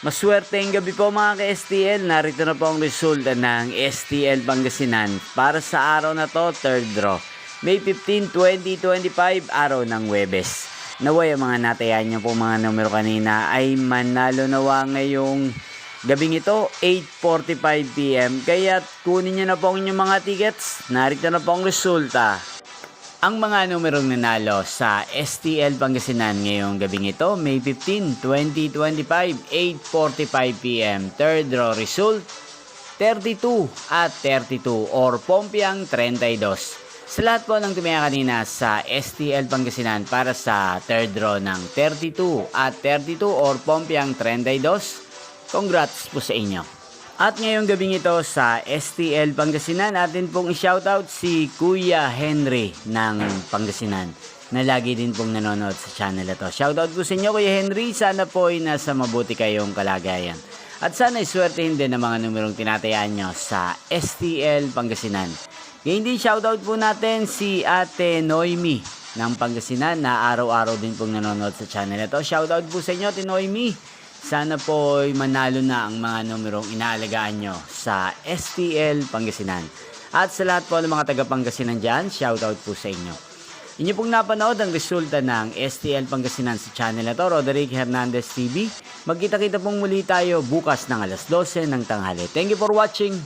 Maswerteng gabi po mga ka-STL. Narito na po ang resulta ng STL Pangasinan para sa araw na to, third draw. May 15, 2025, araw ng Huwebes. Naway ang mga natayan nyo po mga numero kanina ay manalo nawa ngayong gabing ito, 8:45 PM. Kaya kunin nyo na po ang inyong mga tickets. Narito na po ang resulta. Ang mga numerong nanalo sa STL Pangasinan ngayong gabing ito, May 15, 2025, 8:45 PM. Third draw result, 32 at 32 or Pompiang 32. Sa lahat po ng tumaya kanina sa STL Pangasinan para sa third draw ng 32 at 32 or Pompiang 32, congrats po sa inyo. At ngayong gabing ito sa STL Pangasinan, natin pong i-shoutout si Kuya Henry ng Pangasinan na lagi din pong nanonood sa channel ito. Shoutout po sa inyo Kuya Henry, sana po ay nasa mabuti kayong kalagayan. At sana iswertehin din ang mga numerong tinatayaan nyo sa STL Pangasinan. Ngayon din shoutout po natin si Ate Noemi ng Pangasinan na araw-araw din pong nanonood sa channel ito. Shoutout po sa inyo Ate Noemi. Sana po ay manalo na ang mga numerong inaalagaan nyo sa STL Pangasinan. At sa lahat po ng mga taga Pangasinan dyan, shoutout po sa inyo. Inyo pong napanood ang resulta ng STL Pangasinan sa channel na to, Roderick Hernandez TV. Magkita-kita pong muli tayo bukas ng alas 12 ng tanghali. Thank you for watching.